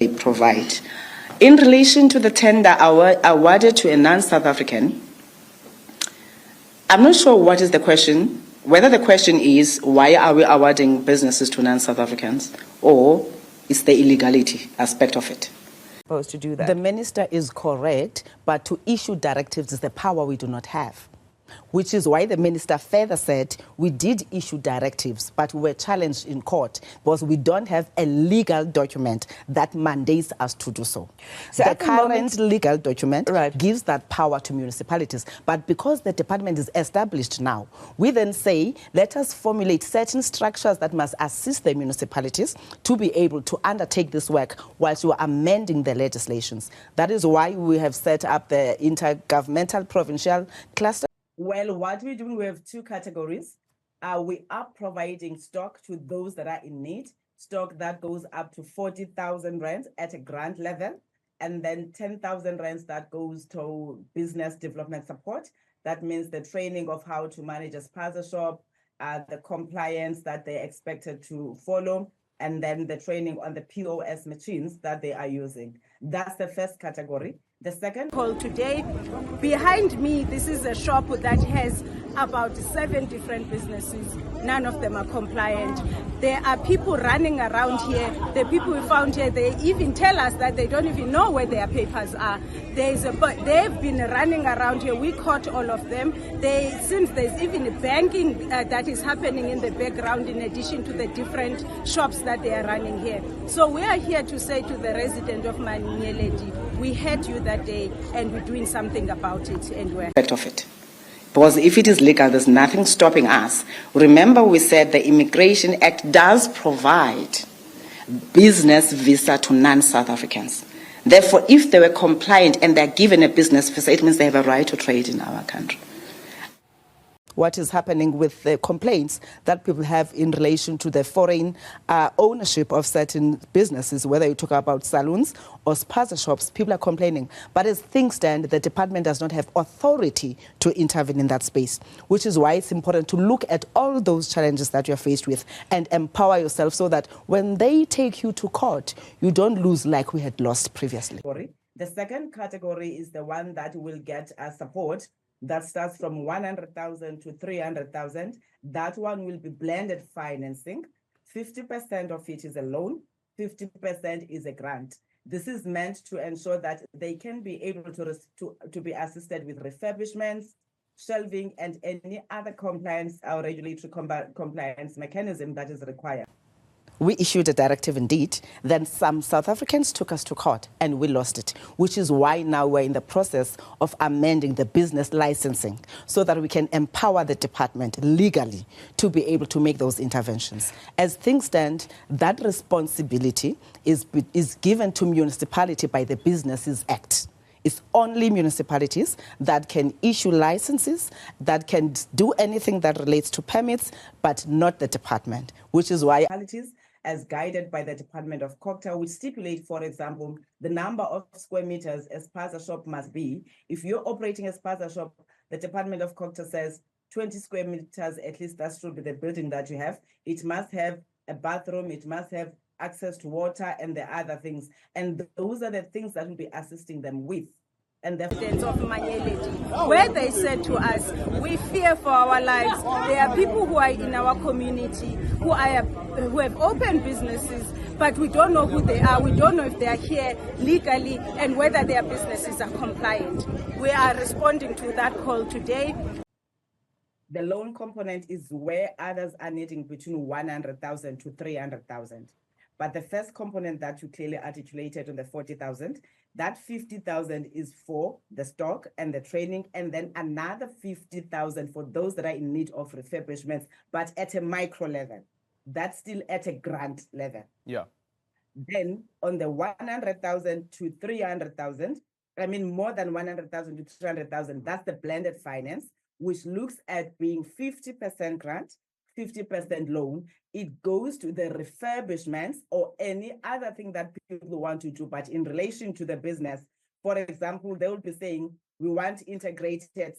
they provide. In relation to the tender awarded to a non-South African, I'm not sure what is the question, whether the question is why are we awarding businesses to non-South Africans, or is the illegality aspect of it. To do that. The minister is correct, but to issue directives is the power we do not have, which is why the minister further said we did issue directives, but we were challenged in court because we don't have a legal document that mandates us to do so. So the current legal document right. gives that power to municipalities, but because the department is established now, we then say, let us formulate certain structures that must assist the municipalities to be able to undertake this work whilst we are amending the legislations. That is why we have set up the intergovernmental provincial cluster. Well, what we're doing, we have two categories. We are providing stock to those that are in need, stock that goes up to 40,000 rands at a grant level, and then 10,000 rands that goes to business development support. That means the training of how to manage a spaza shop, the compliance that they're expected to follow, and then the training on the POS machines that they are using. That's the first category. The second call today, behind me, this is a shop that has about 7 different businesses. None of them are compliant. There are people running around here. The people we found here, they even tell us that they don't even know where their papers are. They've been running around here. We caught all of them. Since there's even a banking that is happening in the background in addition to the different shops that they are running here. So we are here to say to the resident of Maninyeledi, we heard you that day and we're doing something about it and we're of it. Because if it is legal, there's nothing stopping us. Remember, we said the Immigration Act does provide business visa to non-South Africans. Therefore, if they were compliant and they're given a business visa, it means they have a right to trade in our country. What is happening with the complaints that people have in relation to the foreign ownership of certain businesses, whether you talk about saloons or spaza shops, people are complaining. But as things stand, the department does not have authority to intervene in that space, which is why it's important to look at all those challenges that you're faced with and empower yourself so that when they take you to court, you don't lose like we had lost previously. The second category is the one that will get support that starts from 100,000 to 300,000. That one will be blended financing. 50% of it is a loan, 50% is a grant. This is meant to ensure that they can be able to be assisted with refurbishments, shelving, and any other compliance or regulatory compliance mechanism that is required. We issued a directive indeed, then some South Africans took us to court and we lost it, which is why now we're in the process of amending the business licensing so that we can empower the department legally to be able to make those interventions. As things stand, that responsibility is given to municipality by the Businesses Act. It's only municipalities that can issue licenses, that can do anything that relates to permits, but not the department, which is why as guided by the Department of Cocta, which stipulate, for example, the number of square meters a spaza shop must be. If you're operating a spaza shop, the Department of Cocta says 20 square meters, at least that should be the building that you have. It must have a bathroom, it must have access to water and the other things. And those are the things that will be assisting them with. And the residents of Maninyeledi, where they said to us, we fear for our lives. There are people who are in our community who have opened businesses, but we don't know who they are. We don't know if they are here legally and whether their businesses are compliant. We are responding to that call today. The loan component is where others are needing between 100,000 to 300,000. But the first component that you clearly articulated on the 40,000, that 50,000 is for the stock and the training, and then another 50,000 for those that are in need of refurbishments, but at a micro level. That's still at a grant level. Yeah. Then on the 100,000 to 300,000, I mean more than 100,000 to 300,000, that's the blended finance, which looks at being 50% grant, 50% loan. It goes to the refurbishments or any other thing that people want to do, but in relation to the business. For example, they will be saying, we want integrated